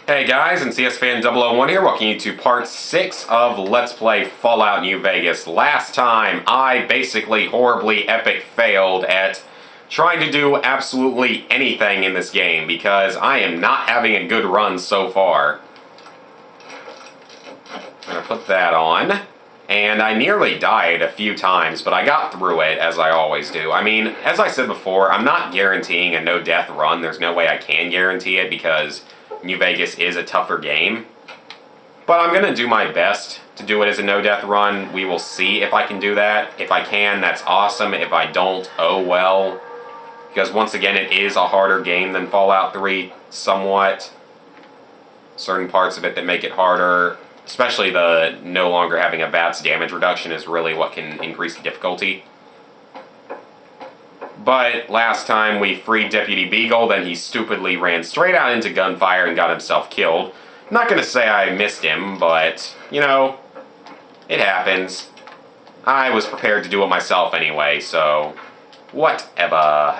Hey guys, and CSFan001 here, welcoming you to part 6 of Let's Play Fallout New Vegas. Last time, I basically horribly epic failed at trying to do absolutely anything in this game, because I am not having a good run so far. I'm gonna put that on. And I nearly died a few times, but I got through it, as I always do. I mean, as I said before, I'm not guaranteeing a no-death run. There's no way I can guarantee it, because New Vegas is a tougher game. But I'm going to do my best to do it as a no-death run. We will see if I can do that. If I can, that's awesome. If I don't, oh well. Because once again, it is a harder game than Fallout 3, somewhat. Certain parts of it that make it harder, especially the no longer having a VATS damage reduction, is really what can increase the difficulty. But last time we freed Deputy Beagle, then he stupidly ran straight out into gunfire and got himself killed. I'm not gonna say I missed him, but, you know, it happens. I was prepared to do it myself anyway, so whatever.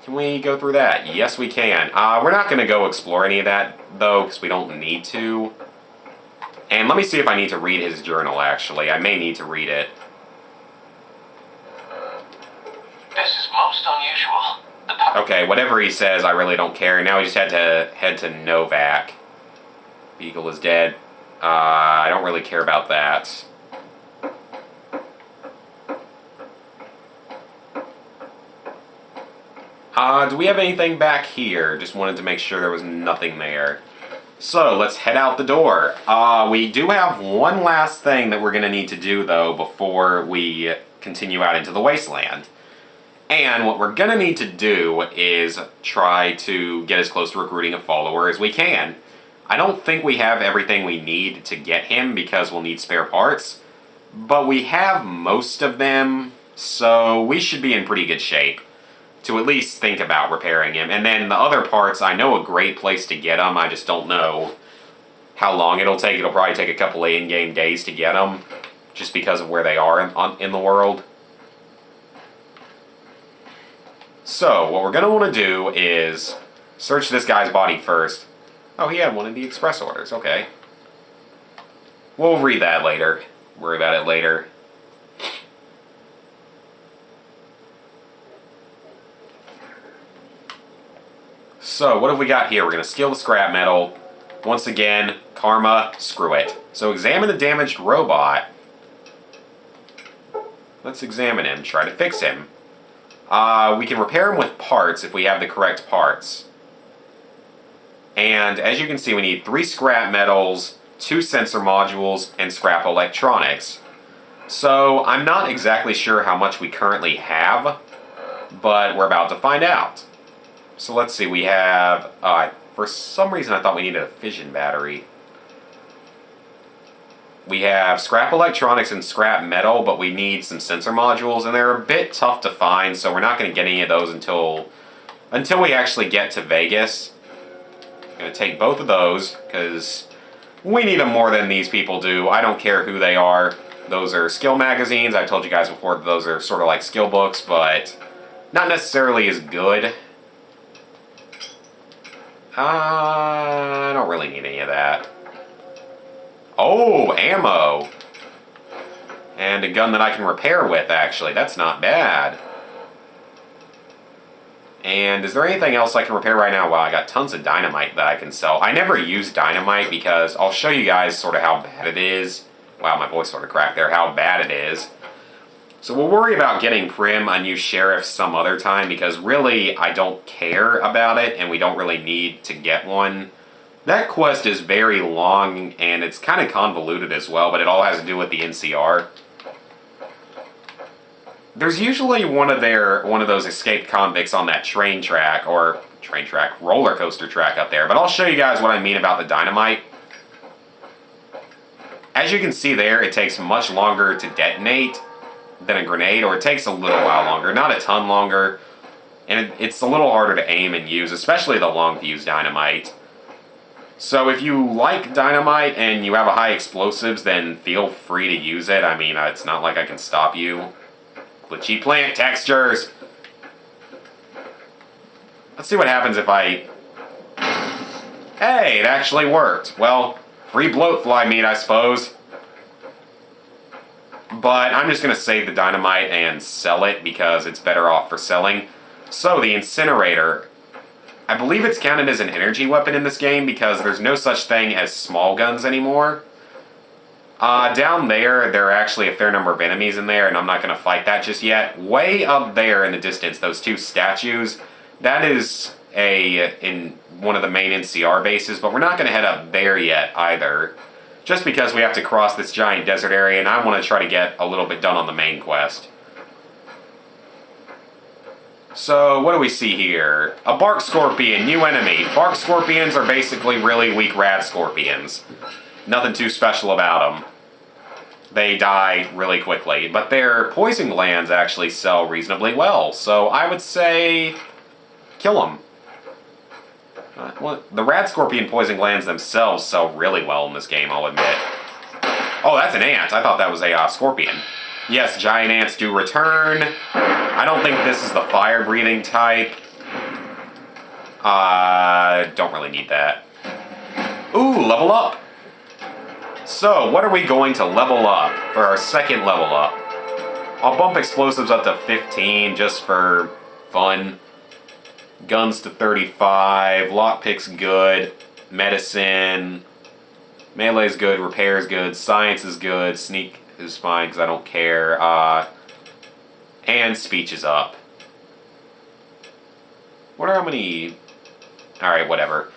Can we go through that? Yes, we can. We're not gonna go explore any of that, though, because we don't need to. And let me see if I need to read his journal, actually. I may need to read it. This is most unusual. Okay, whatever he says, I really don't care. Now we just had to head to Novak. Beagle is dead. I don't really care about that. Do we have anything back here? Just wanted to make sure there was nothing there. So, let's head out the door. We do have one last thing that we're going to need to do, though, before we continue out into the wasteland. And what we're going to need to do is try to get as close to recruiting a follower as we can. I don't think we have everything we need to get him because we'll need spare parts. But we have most of them, so we should be in pretty good shape to at least think about repairing him. And then the other parts, I know a great place to get them. I just don't know how long it'll take. It'll probably take a couple of in-game days to get them, just because of where they are in the world. So, what we're going to want to do is search this guy's body first. Oh, he had one of the express orders. Okay. We'll read that later. Worry about it later. So, what have we got here? We're going to steal the scrap metal. Once again, karma, screw it. So, examine the damaged robot. Let's examine him, try to fix him. We can repair them with parts if we have the correct parts. And as you can see, we need 3 scrap metals, 2 sensor modules, and scrap electronics. So I'm not exactly sure how much we currently have, but we're about to find out. So let's see, we have, for some reason I thought we needed a fission battery. We have scrap electronics and scrap metal, but we need some sensor modules, and they're a bit tough to find, so we're not going to get any of those until we actually get to Vegas. I'm going to take both of those, because we need them more than these people do. I don't care who they are. Those are skill magazines. I told you guys before that those are sort of like skill books, but not necessarily as good. I don't really need any of that. Oh, ammo! And a gun that I can repair with, actually. That's not bad. And is there anything else I can repair right now? Wow, I got tons of dynamite that I can sell. I never use dynamite because I'll show you guys sort of how bad it is. Wow, my voice sort of cracked there. How bad it is. So we'll worry about getting Prim a new sheriff some other time because really I don't care about it and we don't really need to get one. That quest is very long, and it's kind of convoluted as well, but it all has to do with the NCR. There's usually one of those escaped convicts on that roller coaster track up there, but I'll show you guys what I mean about the dynamite. As you can see there, it takes much longer to detonate than a grenade, or it takes a little while longer, not a ton longer, and it's a little harder to aim and use, especially the long fuse dynamite. So if you like dynamite and you have a high explosives, then feel free to use it. I mean, it's not like I can stop you. Glitchy plant textures! Let's see what happens if I Hey, it actually worked. Well, free bloatfly meat, I suppose. But I'm just going to save the dynamite and sell it because it's better off for selling. So, the incinerator. I believe it's counted as an energy weapon in this game because there's no such thing as small guns anymore. Down there are actually a fair number of enemies in there, and I'm not going to fight that just yet. Way up there in the distance, those two statues, that is in one of the main NCR bases, but we're not going to head up there yet either. Just because we have to cross this giant desert area, and I want to try to get a little bit done on the main quest. So, what do we see here? A bark scorpion, new enemy. Bark scorpions are basically really weak rad scorpions. Nothing too special about them. They die really quickly, but their poison glands actually sell reasonably well, so I would say kill them. Well, the rad scorpion poison glands themselves sell really well in this game, I'll admit. Oh, that's an ant. I thought that was a scorpion. Yes, giant ants do return. I don't think this is the fire-breathing type. Don't really need that. Ooh, level up. So, what are we going to level up for our second level up? I'll bump explosives up to 15 just for fun. Guns to 35. Lockpick's good. Medicine. Melee's good. Repair's good. Science is good. Sneak is fine because I don't care. And speech is up. What are how many... Alright, whatever.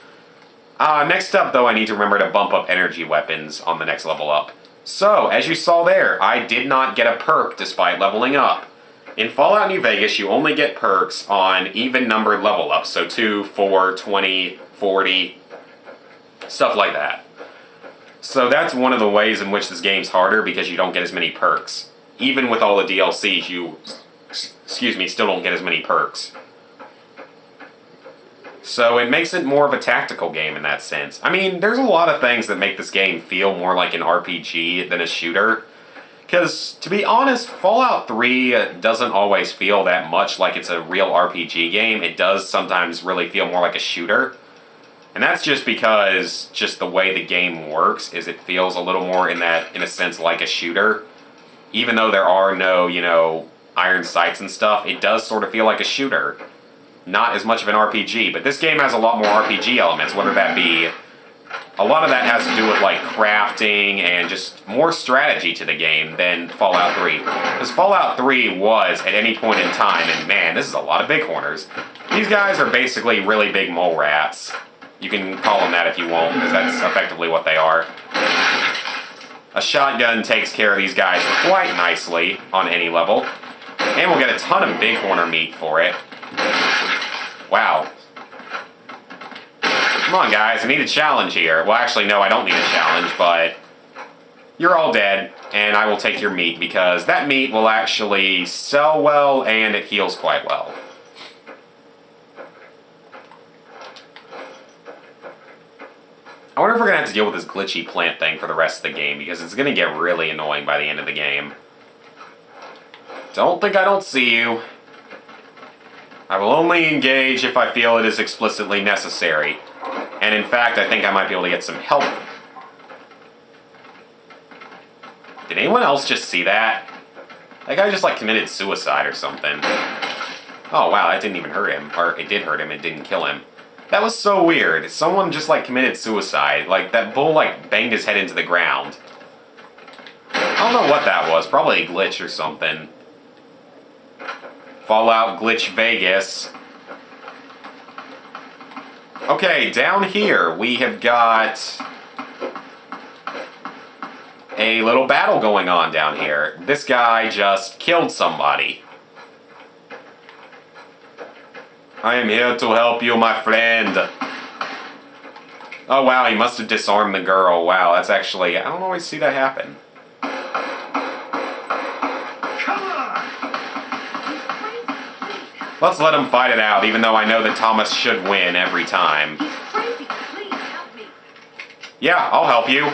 Next up, though, I need to remember to bump up energy weapons on the next level up. So, as you saw there, I did not get a perk despite leveling up. In Fallout New Vegas, you only get perks on even-numbered level ups, so 2, 4, 20, 40, stuff like that. So that's one of the ways in which this game's harder, because you don't get as many perks. Even with all the DLCs, you, still don't get as many perks. So it makes it more of a tactical game in that sense. I mean, there's a lot of things that make this game feel more like an RPG than a shooter. Because, to be honest, Fallout 3 doesn't always feel that much like it's a real RPG game. It does sometimes really feel more like a shooter. And that's just because just the way the game works is it feels a little more in a sense like a shooter. Even though there are no, iron sights and stuff, it does sort of feel like a shooter. Not as much of an RPG, but this game has a lot more RPG elements, whether that be... A lot of that has to do with, like, crafting and just more strategy to the game than Fallout 3. Because Fallout 3 was, at any point in time, and man, this is a lot of bighorners. These guys are basically really big mole rats. You can call them that if you want, because that's effectively what they are. A shotgun takes care of these guys quite nicely on any level. And we'll get a ton of bighorner meat for it. Wow. Come on, guys, I need a challenge here. Well, actually, no, I don't need a challenge, but... You're all dead, and I will take your meat, because that meat will actually sell well, and it heals quite well. I wonder if we're going to have to deal with this glitchy plant thing for the rest of the game, because it's going to get really annoying by the end of the game. Don't think I don't see you. I will only engage if I feel it is explicitly necessary. And in fact, I think I might be able to get some help. Did anyone else just see that? That guy just, like, committed suicide or something. Oh, wow, that didn't even hurt him. Or, it did hurt him, it didn't kill him. That was so weird. Someone just, like, committed suicide. Like, that bull, like, banged his head into the ground. I don't know what that was. Probably a glitch or something. Fallout Glitch Vegas. Okay, down here we have got a little battle going on down here. This guy just killed somebody. I am here to help you, my friend. Oh wow, he must have disarmed the girl. Wow, that's actually... I don't always see that happen. Let's let him fight it out, even though I know that Thomas should win every time. He's crazy. Please help me. Yeah, I'll help you.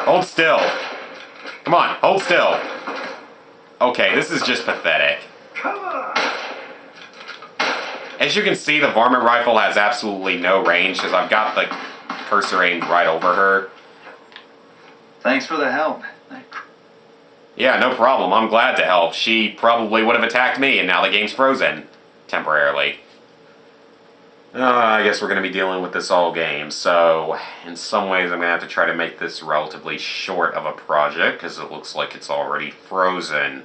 Hold still. Come on, hold still. Okay, this is just pathetic. As you can see, the varmint rifle has absolutely no range because I've got the cursor aimed right over her. Thanks for the help. Yeah, no problem. I'm glad to help. She probably would have attacked me, and now the game's frozen. Temporarily. I guess we're going to be dealing with this all game, so in some ways I'm going to have to try to make this relatively short of a project, because it looks like it's already frozen.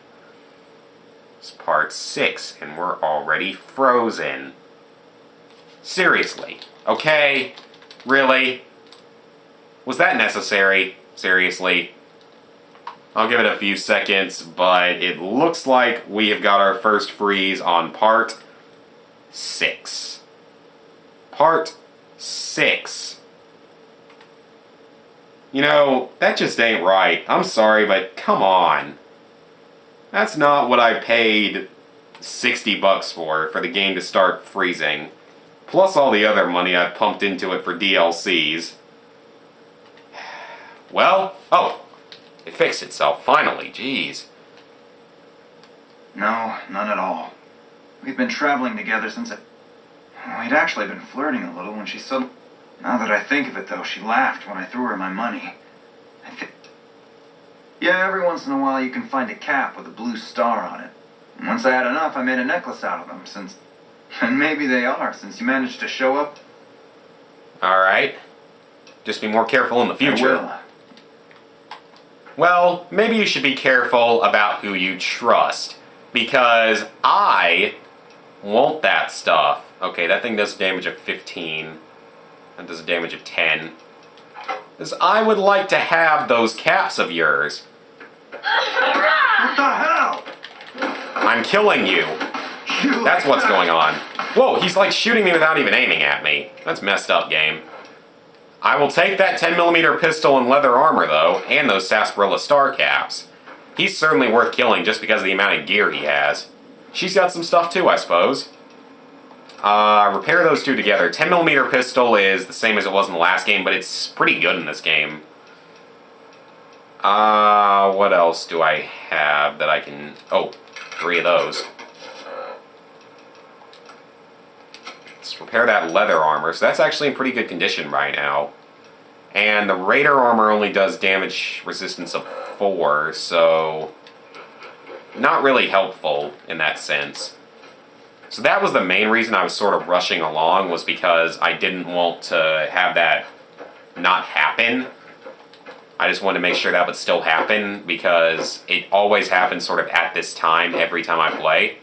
It's part 6, and we're already frozen. Seriously. Okay? Really? Was that necessary? Seriously? I'll give it a few seconds, but it looks like we have got our first freeze on part 6. Part 6. You know, that just ain't right. I'm sorry, but come on. That's not what I paid $60 for the game to start freezing. Plus all the other money I pumped into it for DLCs. Well, oh, it fixed itself, finally, jeez. No, none at all. We've been traveling together since we'd actually been flirting a little when she suddenly... Now that I think of it, though, she laughed when I threw her my money. Yeah, every once in a while you can find a cap with a blue star on it. And once I had enough, I made a necklace out of them, since... And maybe they are, since you managed to show up. Alright. Just be more careful in the future. I will. Well, maybe you should be careful about who you trust. Because I want that stuff. Okay, that thing does damage of 15. That does damage of 10. Because I would like to have those caps of yours. What the hell? I'm killing you. That's what's going on. Whoa, he's like shooting me without even aiming at me. That's messed up, game. I will take that 10mm pistol and leather armor, though, and those sarsaparilla star caps. He's certainly worth killing just because of the amount of gear he has. She's got some stuff too, I suppose. Repair those two together. 10mm pistol is the same as it was in the last game, but it's pretty good in this game. What else do I have that I can... Oh, 3 of those. Let's repair that leather armor. So that's actually in pretty good condition right now. And the raider armor only does damage resistance of 4, so... not really helpful in that sense. So that was the main reason I was sort of rushing along, was because I didn't want to have that not happen. I just wanted to make sure that would still happen, because it always happens sort of at this time every time I play.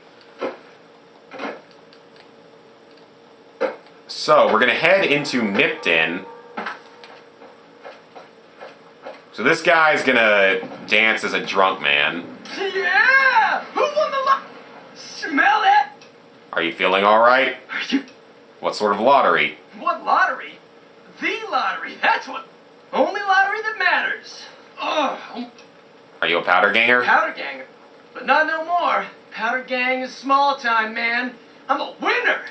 So, we're going to head into Nipton. So this guy's going to dance as a drunk man. Yeah! Who won the lot? Smell that? Are you feeling alright? What sort of lottery? What lottery? The lottery. That's what. Only lottery that matters. Oh, Are you a powder ganger? powder ganger. But not no more. Powder gang is small time, man. I'm a winner.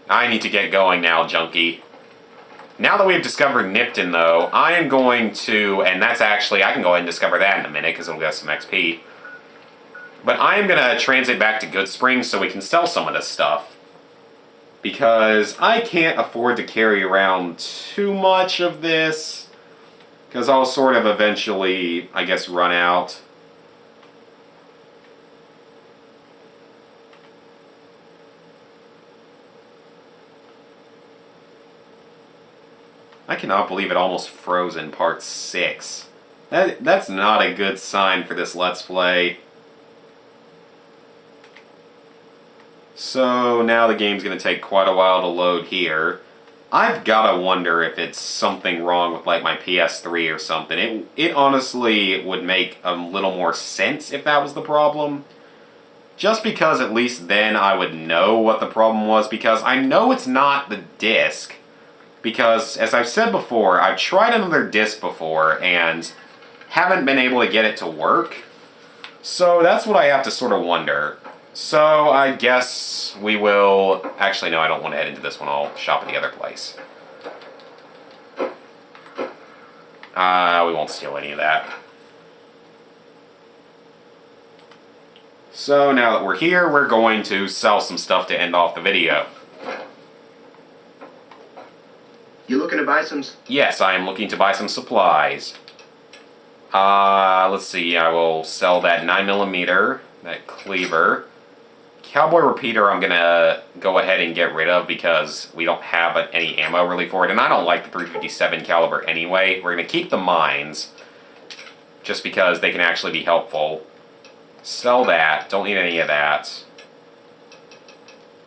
I need to get going now, junkie. Now that we've discovered Nipton, though, I am going to, and that's actually, I can go ahead and discover that in a minute, because it'll get us some XP. But I am going to transit back to Good Springs so we can sell some of this stuff. Because I can't afford to carry around too much of this, because I'll sort of eventually, I guess, run out. I cannot believe it almost froze in part 6. That's not a good sign for this Let's Play. So now the game's going to take quite a while to load here. I've got to wonder if it's something wrong with like my PS3 or something. It honestly would make a little more sense if that was the problem. Just because at least then I would know what the problem was, because I know it's not the disc. Because, as I've said before, I've tried another disc before and haven't been able to get it to work. So that's what I have to sort of wonder. So I guess we will... Actually, no, I don't want to head into this one. I'll shop at the other place. We won't steal any of that. So now that we're here, we're going to sell some stuff to end off the video. You looking to buy some? Yes, I am looking to buy some supplies. Let's see, I will sell that 9mm, that cleaver. Cowboy repeater I'm gonna go ahead and get rid of because we don't have any ammo really for it, and I don't like the 357 caliber anyway. We're gonna keep the mines, just because they can actually be helpful. Sell that, don't need any of that.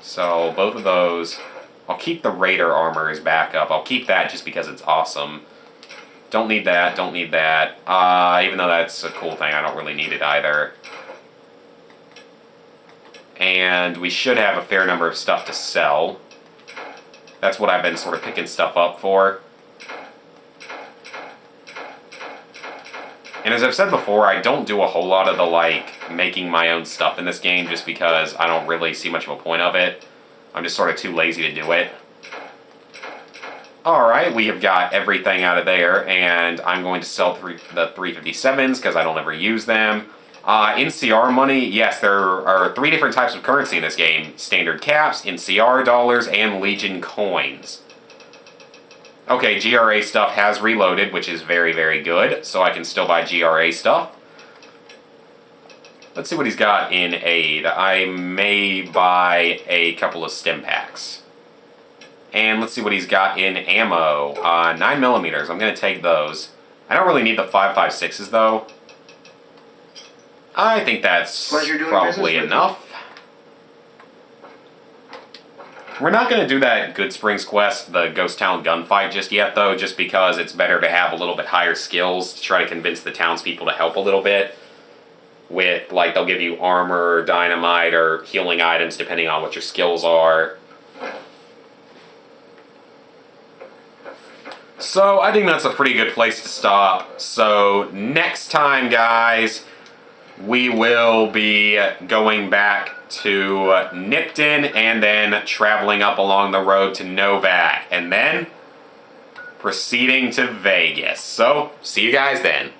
So both of those. I'll keep the Raider armor as backup. I'll keep that just because it's awesome. Don't need that, don't need that. Even though that's a cool thing, I don't really need it either. And we should have a fair number of stuff to sell. That's what I've been sort of picking stuff up for. And as I've said before, I don't do a whole lot of the, making my own stuff in this game just because I don't really see much of a point of it. I'm just sort of too lazy to do it. Alright, we have got everything out of there, and I'm going to sell the 357s because I don't ever use them. NCR money, yes, there are 3 different types of currency in this game. Standard caps, NCR dollars, and Legion coins. Okay, GRA stuff has reloaded, which is very, very good, so I can still buy GRA stuff. Let's see what he's got in aid. I may buy a couple of stim packs. And let's see what he's got in ammo. 9mm, I'm going to take those. I don't really need the 5.56s though. I think that's probably enough. We're not going to do that Good Springs quest, the Ghost Town gunfight, just yet though, just because it's better to have a little bit higher skills to try to convince the townspeople to help a little bit. With, they'll give you armor, dynamite, or healing items depending on what your skills are. So, I think that's a pretty good place to stop. So, next time, guys, we will be going back to Nipton and then traveling up along the road to Novak. And then proceeding to Vegas. So, see you guys then.